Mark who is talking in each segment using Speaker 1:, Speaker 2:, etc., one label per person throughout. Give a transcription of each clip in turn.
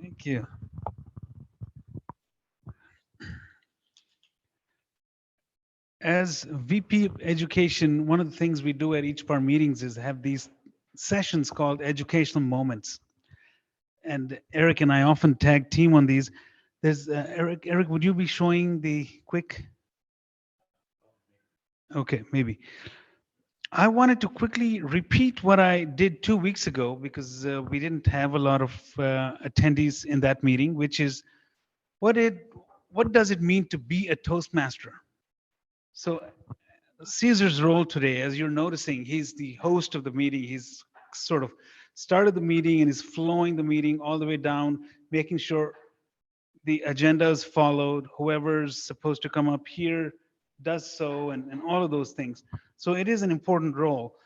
Speaker 1: Thank you. As VP of Education, one of the things we do at each of our meetings is have these sessions called educational moments. And Eric and I often tag team on these. There's Eric. Eric, would you be showing the quick? Okay, maybe. I wanted to quickly repeat what I did 2 weeks ago because we didn't have a lot of attendees in that meeting, which is what it what does it mean to be a Toastmaster? So Caesar's role today, as you're noticing, he's the host of the meeting. He's sort of started the meeting and is flowing the meeting all the way down, making sure the agenda is followed. Whoever's supposed to come up here does so, and all of those things. So it is an important role.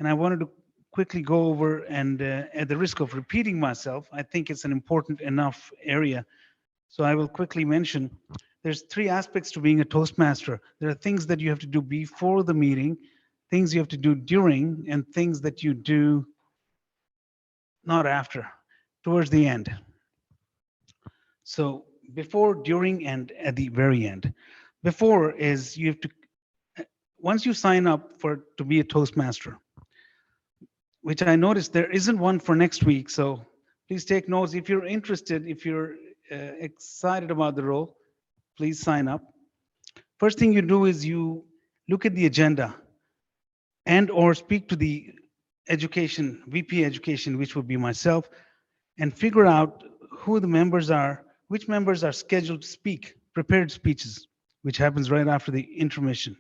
Speaker 1: And I wanted to quickly go over, and at the risk of repeating myself, I think it's an important enough area. So I will quickly mention there's three aspects to being a Toastmaster. There are things that you have to do before the meeting, things you have to do during, and things that you do not after, towards the end. So before, during, and at the very end. Before is you have to, once you sign up for to be a Toastmaster, which I noticed there isn't one for next week. So please take notes. If you're interested, if you're excited about the role, please sign up. First thing you do is you look at the agenda and or speak to the education, VP education, which would be myself, and figure out who the members are, which members are scheduled to speak, prepared speeches, which happens right after the intermission.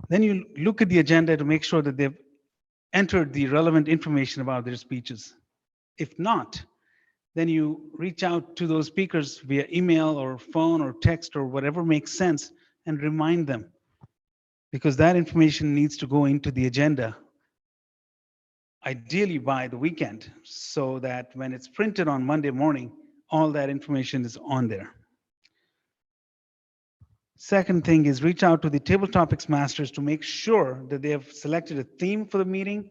Speaker 1: Then you look at the agenda to make sure that they've entered the relevant information about their speeches. If not, then you reach out to those speakers via email or phone or text or whatever makes sense and remind them, because that information needs to go into the agenda ideally by the weekend, so that when it's printed on Monday morning, all that information is on there. Second thing is reach out to the table topics masters to make sure that they have selected a theme for the meeting,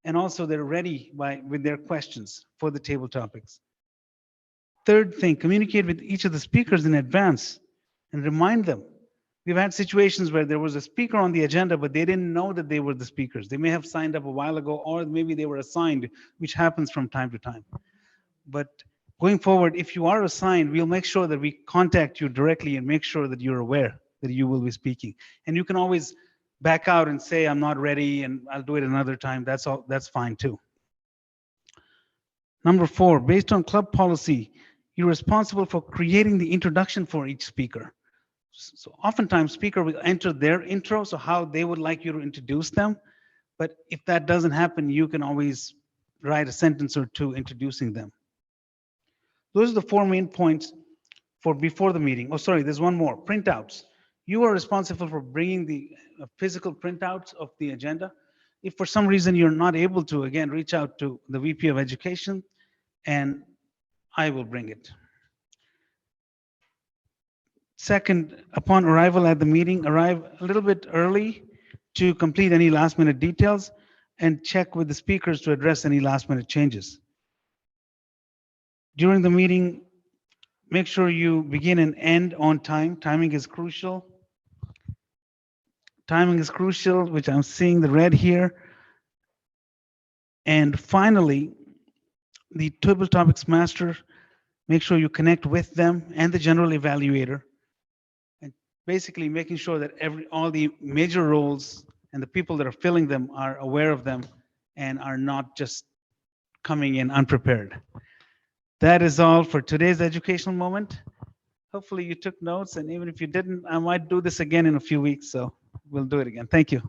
Speaker 1: and also they're ready with their questions for the table topics. Third thing, communicate with each of the speakers in advance and remind them. We've had situations where there was a speaker on the agenda, but they didn't know that they were the speakers. They may have signed up a while ago, or maybe they were assigned, which happens from time to time. But going forward, if you are assigned, we'll make sure that we contact you directly and make sure that you're aware that you will be speaking. And you can always back out and say, I'm not ready and I'll do it another time. That's all, that's fine too. Number 4, based on club policy, you're responsible for creating the introduction for each speaker. So oftentimes speaker will enter their intro, so how they would like you to introduce them. But if that doesn't happen, you can always write a sentence or two introducing them. Those are the 4 main points for before the meeting. Oh, sorry, there's one more, printouts. You are responsible for bringing the physical printouts of the agenda. If for some reason you're not able to, again, reach out to the VP of Education and I will bring it. Second, upon arrival at the meeting, arrive a little bit early to complete any last minute details and check with the speakers to address any last minute changes. During the meeting, make sure you begin and end on time. Timing is crucial. Timing is crucial, which I'm seeing the red here. And finally, the table topics master, make sure you connect with them and the general evaluator, and basically making sure that all the major roles and the people that are filling them are aware of them and are not just coming in unprepared. That is all for today's educational moment. Hopefully you took notes, and even if you didn't, I might do this again in a few weeks, so we'll do it again. Thank you.